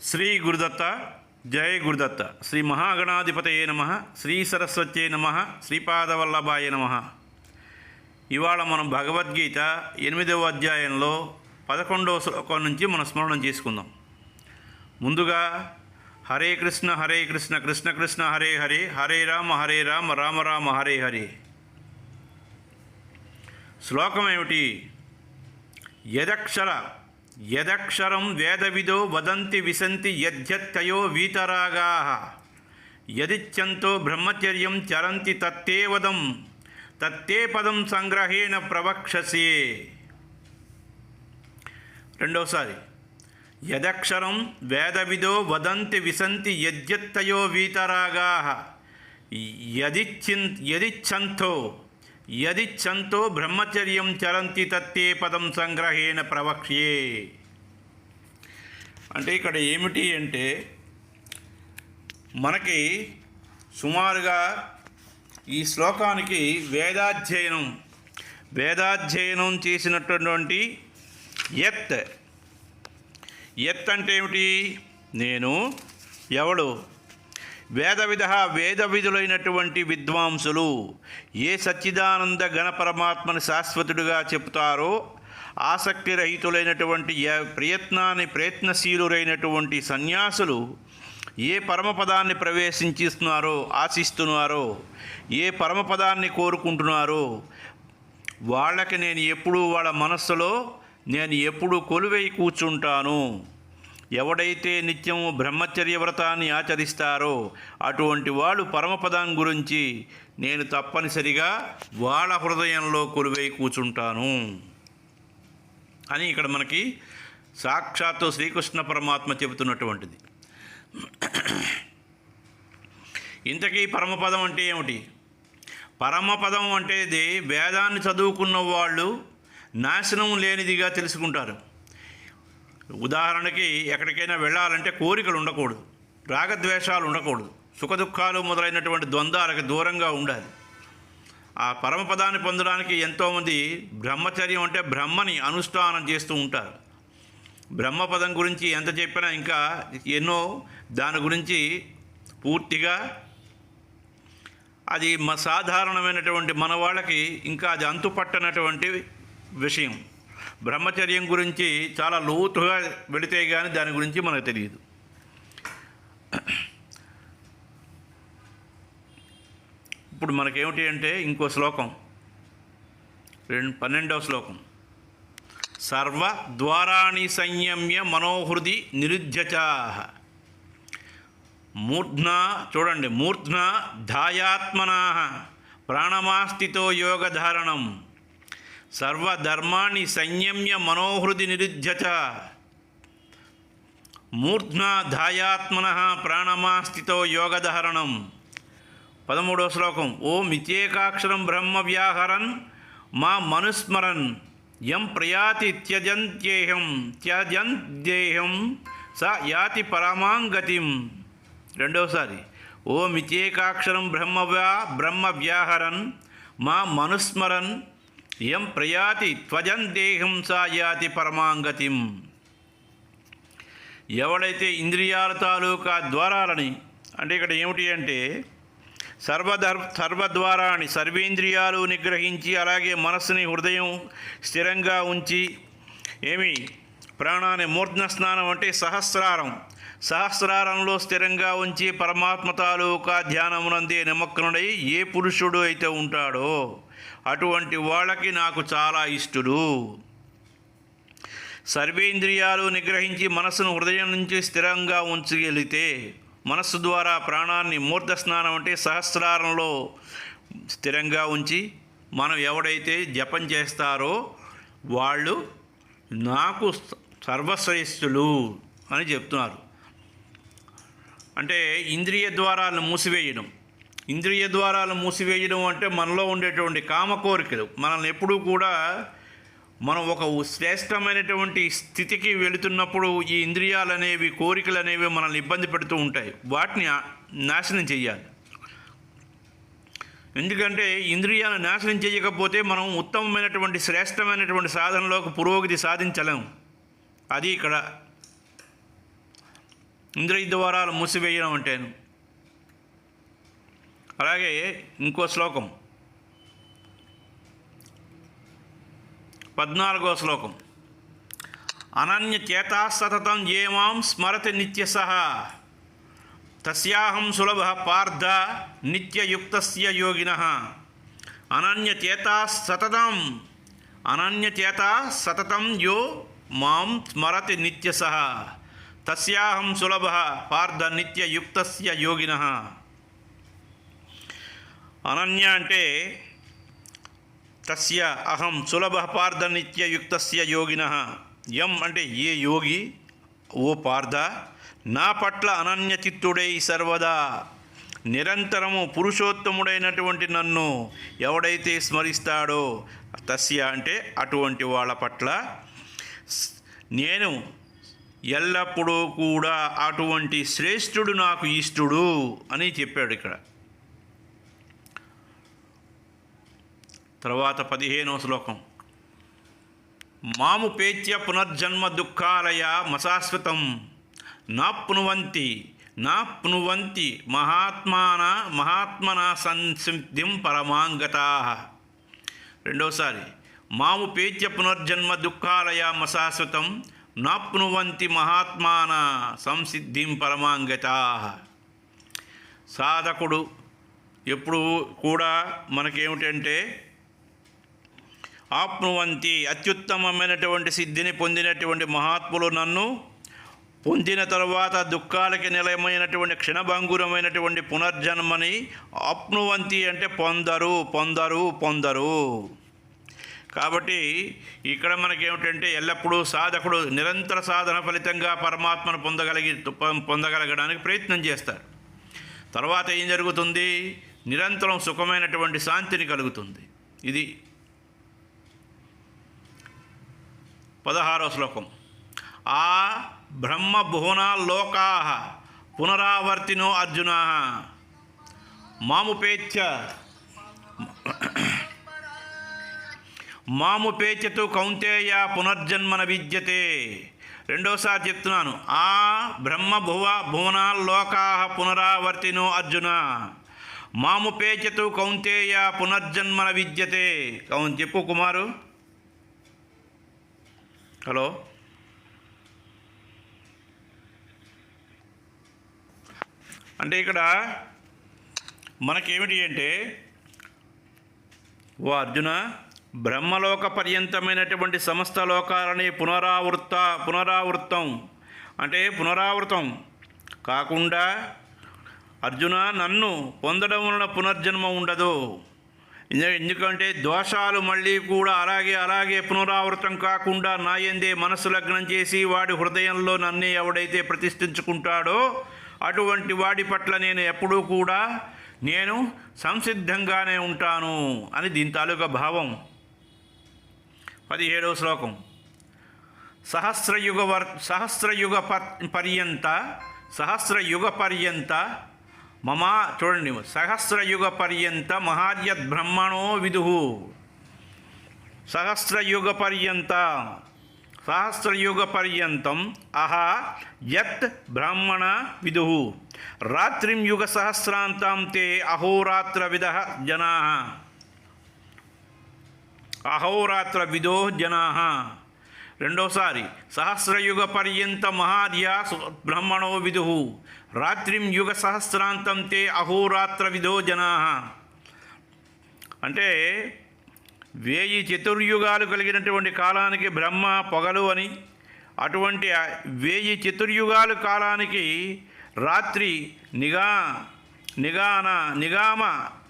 శ్రీ గురుదత్త జయ గురుదత్త. శ్రీ మహాగణాధిపతయే నమ. శ్రీ సరస్వత్యే నమ. శ్రీపాదవల్లభాయ నమ. ఇవాళ మనం భగవద్గీత 8వ అధ్యాయంలో 11వ శ్లోకం నుంచి మనం స్మరణం చేసుకుందాం. ముందుగా హరే కృష్ణ కృష్ణ కృష్ణ హరే హరే, హరే రామ రామ రామ హరే హరే. శ్లోకం ఏమిటి? యదక్షరం వేదవిదో వదంతి విశంతి యద్యత్తయో వీతరాగాః యదిచ్ఛంతో బ్రహ్మచర్యం చరంతి తత్తే పదం సంగ్రహేణ ప్రవక్షసే. రెండోసారి, యదక్షరం వేదవిదో వదంతి విశంతి యద్యత్తయో వీతరాగాః యదిచ్ఛంతో బ్రహ్మచర్యం చరంతి తత్తే పదం సంగ్రహేణ ప్రవక్ష్యే. అంటే ఇక్కడ ఏమిటి అంటే, మనకి సుమారుగా ఈ శ్లోకానికి వేదాధ్యయనం చేసినటువంటి యత్ అంటే ఏమిటి? నేను ఎవడు? వేదవిధులైనటువంటి విద్వాంసులు ఏ సచ్చిదానంద గణపరమాత్మని శాశ్వతుడిగా చెప్తారో, ఆసక్తి రహితులైనటువంటి ప్రయత్నశీలురైనటువంటి సన్యాసులు ఏ పరమపదాన్ని ఆశిస్తున్నారో, ఏ పరమపదాన్ని కోరుకుంటున్నారో వాళ్ళకి నేను ఎప్పుడూ వాళ్ళ మనస్సులో కొలువై కూర్చుంటాను. ఎవడైతే నిత్యం బ్రహ్మచర్య వ్రతాన్ని ఆచరిస్తారో అటువంటి వాళ్ళు పరమపదం గురించి నేను తప్పనిసరిగా వాళ్ళ హృదయంలో కొలువై కూర్చుంటాను అని ఇక్కడ మనకి సాక్షాత్తు శ్రీకృష్ణ పరమాత్మ చెబుతున్నటువంటిది. ఇంతకీ పరమపదం అంటే ఏమిటి? పరమపదం అంటే వేదాన్ని చదువుకున్న వాళ్ళు నాశనం లేనిదిగా తెలుసుకుంటారు. ఉదాహరణకి ఎక్కడికైనా వెళ్ళాలంటే కోరికలు ఉండకూడదు, రాగద్వేషాలు ఉండకూడదు, సుఖదుఖాలు మొదలైనటువంటి ద్వంద్వాలకు దూరంగా ఉండాలి. ఆ పరమపదాన్ని పొందడానికి ఎంతోమంది బ్రహ్మచర్యం అంటే బ్రహ్మని అనుష్ఠానం చేస్తూ ఉంటారు. బ్రహ్మపదం గురించి ఎంత చెప్పినా ఇంకా ఎన్నో దాని గురించి పూర్తిగా అది సాధారణమైనటువంటి మన వాళ్ళకి ఇంకా అది అంతుపట్టనటువంటి విషయం. బ్రహ్మచర్యం గురించి చాలా లోతుగా వెళితే కానీ దాని గురించి మనకు తెలియదు. ఇప్పుడు మనకేమిటి అంటే ఇంకో శ్లోకం, 12వ శ్లోకం. సర్వద్వారాణి సంయమ్య మనోహృది నిరుధ్యచాః మూర్ధ్నా ధాయాత్మనాః ప్రాణమాస్థితో యోగధారణం. సర్వధర్మాణి సంయమ్య మనోహృది నిరుధ్యచ మూర్ధ్నా ధాయాత్మనః ప్రాణమాస్థితో యోగధారణం. 13వ శ్లోకం. ఓం ఇత్యేకాక్షరం బ్రహ్మ వ్యాహరన్ మా మనుస్మరన్ యం ప్రయాతి త్యజంత్యేహం స యాతి పరమాంగతిం. రెండవసారి, ఓం ఇత్యేకాక్షరం బ్రహ్మ వ్యాహరన్ మా మనుస్మరన్ యం ప్రయాతి త్వజందేహం సా యాతి పరమాంగతిం. ఎవడైతే ఇంద్రియాల తాలూకా ద్వారాలని, అంటే ఇక్కడ ఏమిటి అంటే సర్వద్వారాన్ని సర్వేంద్రియాలు నిగ్రహించి, అలాగే మనస్సుని హృదయం స్థిరంగా ఉంచి, ప్రాణాన్ని మూర్ధన స్నానం అంటే సహస్రారంలో స్థిరంగా ఉంచి పరమాత్మ తాలూకా ధ్యానమునందే నిమగ్నుడై ఏ పురుషుడు అయితే ఉంటాడో అటువంటి వాళ్ళకి నాకు చాలా ఇష్టడు. సర్వేంద్రియాలు నిగ్రహించి మనస్సును హృదయం నుంచి స్థిరంగా ఉంచగలిగితే, మనస్సు ద్వారా ప్రాణాన్ని మూర్ధ స్నానం అంటే సహస్రారంలో స్థిరంగా ఉంచి మనం ఎవడైతే జపం చేస్తారో వాళ్ళు నాకు సర్వశ్రేష్ఠులు అని చెప్తున్నారు. అంటే ఇంద్రియ ద్వారాలను మూసివేయడం అంటే మనలో ఉండేటువంటి కామ కోరికలు మనల్ని ఎప్పుడూ కూడా మనం ఒక శ్రేష్టమైనటువంటి స్థితికి వెళుతున్నప్పుడు ఈ ఇంద్రియాలు అనేవి, కోరికలు అనేవి మనల్ని ఇబ్బంది పెడుతూ ఉంటాయి. వాటిని నాశనం చెయ్యాలి. ఎందుకంటే ఇంద్రియాలను నాశనం చేయకపోతే మనం ఉత్తమమైనటువంటి శ్రేష్టమైనటువంటి సాధనలోకి పురోగతి సాధించలేము. అది ఇక్కడ ఇంద్రియ ద్వారాలు మూసివేయడం అంటేను. అలాగే ఇంకో శ్లోకం 14వ శ్లోకం. అనన్యచేతా సతతం ఏ మాం స్మరతి నిత్యసః తస్యాహం సులభ పార్థ నిత్యయుక్తస్య యోగినః. అనన్యచేతా సతతం యో మాం స్మరతి నిత్యసః తస్యాహం సులభ పార్థ నిత్యయుక్తస్య యోగినః. అనన్య అంటే తస్య అహం సులభ పార్థ నిత్యయుక్తస్య యోగినః. యం అంటే ఏ యోగి, ఓ పార్థ, నా పట్ల అనన్య చిత్తుడై సర్వదా నిరంతరము పురుషోత్తముడైనటువంటి నన్ను ఎవడైతే స్మరిస్తాడో, తస్య అంటే అటువంటి వాళ్ళ పట్ల నేను ఎల్లప్పుడూ కూడా అటువంటి శ్రేష్ఠుడు నాకు ఇష్టుడు అని చెప్పాడు ఇక్కడ. తర్వాత 15వ శ్లోకం. మాముపేత్య పునర్జన్మ దుఃఖాలయ మశాశ్వతం నాప్నువంతి మహాత్మనా సంసిద్ధిం పరమాంగతాః. రెండోసారి. మాముపేత్య పునర్జన్మ దుఃఖాలయ మశాశ్వతం నాప్నువంతి మహాత్మాన సంసిద్ధిం పరమాంగతాః. సాధకుడు ఎప్పుడు కూడా మనకేమిటంటే ఆప్నువంతి అత్యుత్తమమైనటువంటి సిద్ధిని పొందినటువంటి మహాత్ములు నన్ను పొందిన తరువాత దుఃఖాలకి నిలయమైనటువంటి క్షణభంగురమైనటువంటి పునర్జన్మని ఆప్నువంతి అంటే పొందరు. కాబట్టి ఇక్కడ మనకేమిటంటే ఎల్లప్పుడూ సాధకుడు నిరంతర సాధన ఫలితంగా పరమాత్మను పొందగలగడానికి ప్రయత్నం చేస్తారు. తర్వాత ఏం జరుగుతుంది? నిరంతరం సుఖమైనటువంటి శాంతిని కలుగుతుంది. ఇది 16వ శ్లోకం. ఆ బ్రహ్మభువనాల్లోకాః పునరావర్తినో అర్జునాః మాముపేత్యతు కౌంతేయ పునర్జన్మన విద్యతే. రెండోసారి చెప్తున్నాను. ఆ భువనాల్లోకాః పునరావర్తినో అర్జున మాముపేత్యతు కౌంతేయ పునర్జన్మన విద్యతే. చెప్పు కుమారు. హలో. అంటే ఇక్కడ మనకేమిటి అంటే, ఓ అర్జున, బ్రహ్మలోక పర్యంతమైనటువంటి సమస్త లోకాలని పునరావృతం కాకుండా అర్జున నన్ను పొందడం వలన పునర్జన్మ ఉండదు. ఎందుకంటే దోషాలు మళ్ళీ కూడా అలాగే పునరావృతం కాకుండా నాయందే మనస్సు లగ్నం చేసి వాడి హృదయంలో నన్నే ఎవడైతే ప్రతిష్ఠించుకుంటాడో అటువంటి వాడి పట్ల నేను ఎప్పుడూ కూడా నేను సంసిద్ధంగానే ఉంటాను అని దీని తాలూకా భావం. 17వ శ్లోకం. సహస్రయుగ పర్యంత మమా చూడండి, సహస్రయుగ పర్యంత మహార్యద్ బ్రహ్మణో విదుః. సహస్రయుగ పర్యంతం అహా యత్ బ్రాహ్మణ విదుః రాత్రిం యుగ సహస్రాంతం తే అహోరాత్ర విదో జనాః. రెండోసారి. సహస్రయుగ పర్యంత మహార్య బ్రహ్మణో విదుః రాత్రిం యుగ సహస్రాంతం తే అహోరాత్ర విదో జనాః. అంటే 1000 చతుర్యుగాలు కలిగినటువంటి కాలానికి బ్రహ్మ పొగలు అని, అటువంటి 1000 చతుర్యుగాలు కాలానికి రాత్రి నిగామ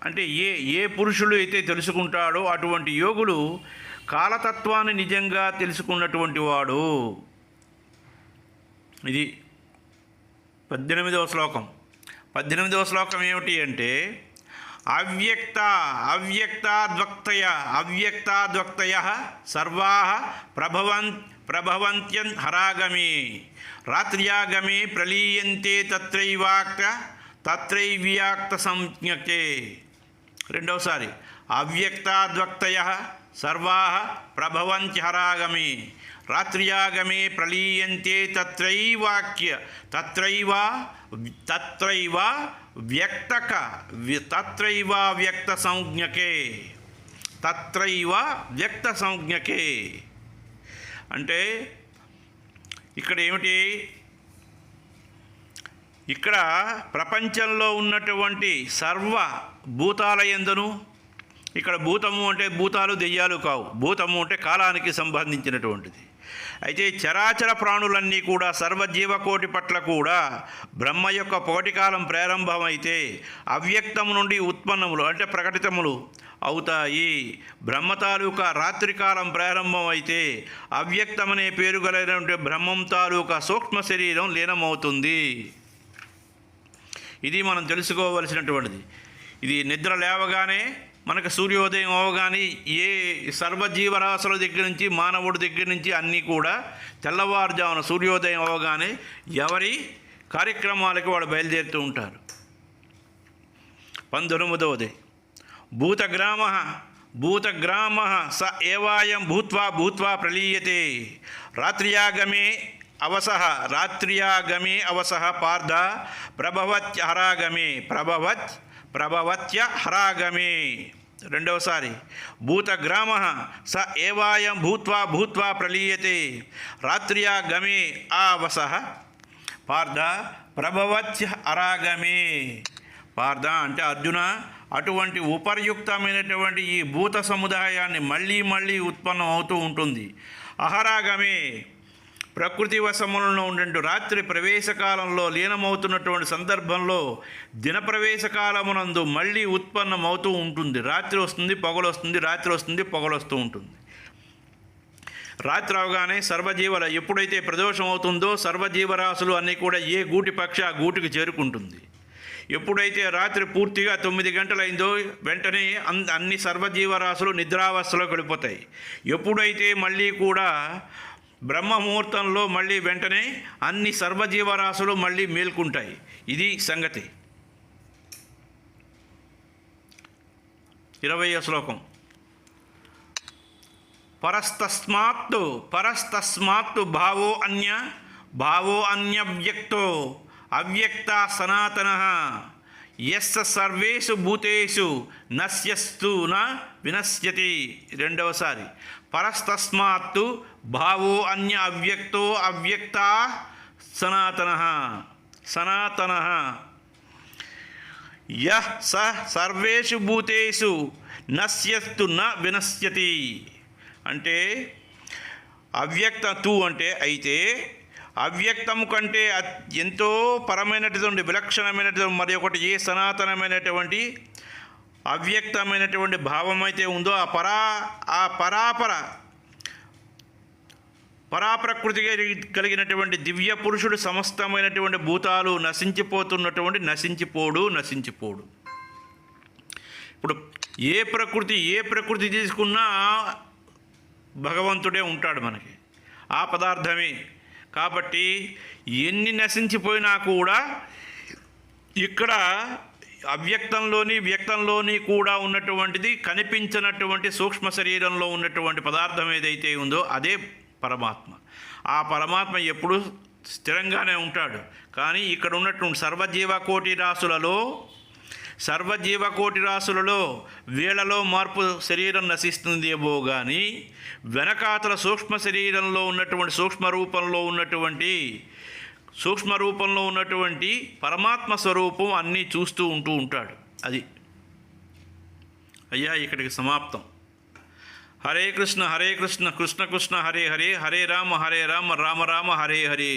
అంటే ఏ పురుషులు అయితే తెలుసుకుంటాడో అటువంటి యోగులు కాలతత్వాన్ని నిజంగా తెలుసుకున్నటువంటి వాడు. ఇది 18వ శ్లోకం. 18వ శ్లోకం ఏమిటి అంటే, అవ్యక్తాద్వక్తయ సర్వాః ప్రభవంత్యన్ హరాగమే రాత్ర్యాగమే ప్రలీయంతే తత్రైవ్యాక్త సంజ్ఞకే. రెండవసారి. అవ్యక్తాద్వక్తయ సర్వాః ప్రభవంత్యహరాగమే రాత్ర్యాగమే ప్రలీయంతే తత్రైవ వ్యక్త సంజ్ఞకే. తత్రైవ వ్యక్త సంజ్ఞకే అంటే ఇక్కడ ఏమిటి? ఇక్కడ ప్రపంచంలో ఉన్నటువంటి సర్వ భూతాల యందును, ఇక్కడ భూతము అంటే భూతాలు దెయ్యాలు కావు, భూతము అంటే కాలానికి సంబంధించినటువంటిది. అయితే చరాచర ప్రాణులన్నీ కూడా సర్వజీవకోటి పట్ల కూడా బ్రహ్మ యొక్క పోటికాలం ప్రారంభమైతే అవ్యక్తము నుండి ఉత్పన్నములు అంటే ప్రకటితములు అవుతాయి. బ్రహ్మ తాలూకా రాత్రికాలం ప్రారంభం అయితే అవ్యక్తమనే పేరు కలిగినటువంటి బ్రహ్మం తాలూకా సూక్ష్మ శరీరం లీనమవుతుంది. ఇది మనం తెలుసుకోవలసినటువంటిది. ఇది నిద్ర లేవగానే మనకు సూర్యోదయం అవగానే ఏ సర్వజీవరాశుల దగ్గర నుంచి మానవుడి దగ్గర నుంచి అన్నీ కూడా తెల్లవారుజామున సూర్యోదయం అవగానే ఎవరి కార్యక్రమాలకు వాడు బయలుదేరుతూ ఉంటారు. 19వది భూతగ్రామ స ఏవాయం భూత్వా ప్రలీయతే రాత్ర్యాగమే అవసః పార్థ ప్రభవత్య హరాగమే. రెండవసారి భూతగ్రామ స ఏవాయం భూత్వా ప్రలీయతే రాత్ర్యాగమే అవసః పార్థ ప్రభవత్య హరాగమే. పార్థ అంటే అర్జున, అటువంటి ఉపర్యుక్తమైనటువంటి ఈ భూత సముదాయాన్ని మళ్ళీ ఉత్పన్నం అవుతూ ఉంటుంది. అహరాగమే ప్రకృతి వశములలో ఉండే రాత్రి ప్రవేశకాలంలో లీనమవుతున్నటువంటి సందర్భంలో దిన ప్రవేశకాలమునందు మళ్ళీ ఉత్పన్నమవుతూ ఉంటుంది. రాత్రి వస్తుంది, పగలు వస్తుంది, రాత్రి వస్తుంది, పగలు వస్తూ ఉంటుంది. రాత్రి అవగానే సర్వజీవుల ఎప్పుడైతే ప్రదోషం అవుతుందో సర్వజీవరాశులు అన్నీ కూడా ఏ గూటి పక్షి ఆ గూటికి చేరుకుంటుంది. ఎప్పుడైతే రాత్రి పూర్తిగా 9 గంటలైందో వెంటనే అన్ని సర్వజీవరాశులు నిద్రావస్థలోకి వెళ్ళిపోతాయి. ఎప్పుడైతే మళ్ళీ కూడా బ్రహ్మముహూర్తంలో మళ్ళీ వెంటనే అన్ని సర్వజీవరాశులు మళ్ళీ మేల్కుంటాయి. ఇది సంగతి. 20వ శ్లోకం పరస్తస్మాత్తు భావో అన్యవ్యక్తో అవ్యక్త సనాతనః యస్స సర్వేషు భూతేషు నశ్యస్తు న వినశ్యతి. రెండవసారి పరస్తస్మాత్తు భావో అన్య అవ్యక్తో అవ్యక్త సనాతనః యః స సర్వేషు భూతేషు నశ్యస్తు న వినశ్యతి. అంటే అవ్యక్తు అంటే అయితే అవ్యక్తము కంటే ఎంతో పరమైనటువంటి విలక్షణమైనటువంటి మరి ఒకటి ఏ సనాతనమైనటువంటి అవ్యక్తమైనటువంటి భావం అయితే ఉందో ఆ పరాప్రకృతి కలిగినటువంటి దివ్య పురుషుడు సమస్తమైనటువంటి భూతాలు నశించిపోడు. ఇప్పుడు ఏ ప్రకృతి తీసుకున్నా భగవంతుడే ఉంటాడు మనకి, ఆ పదార్థమే. కాబట్టి ఎన్ని నశించిపోయినా కూడా ఇక్కడ వ్యక్తంలోని కూడా ఉన్నటువంటిది కనిపించినటువంటి సూక్ష్మ శరీరంలో ఉన్నటువంటి పదార్థం ఏదైతే ఉందో అదే పరమాత్మ. ఆ పరమాత్మ ఎప్పుడు స్థిరంగానే ఉంటాడు. కానీ ఇక్కడ ఉన్నటువంటి సర్వజీవకోటి రాశులలో వేళలో మార్పు శరీరం నశిస్తుందేమో కానీ వెనకాతల సూక్ష్మ శరీరంలో ఉన్నటువంటి సూక్ష్మ రూపంలో ఉన్నటువంటి పరమాత్మ స్వరూపం అన్నీ చూస్తూ ఉంటాడు. అది అయ్యా ఇక్కడికి సమాప్తం. హరే కృష్ణ కృష్ణ కృష్ణ హరే హరే, హరే రామ రామ రామ హరే హరే.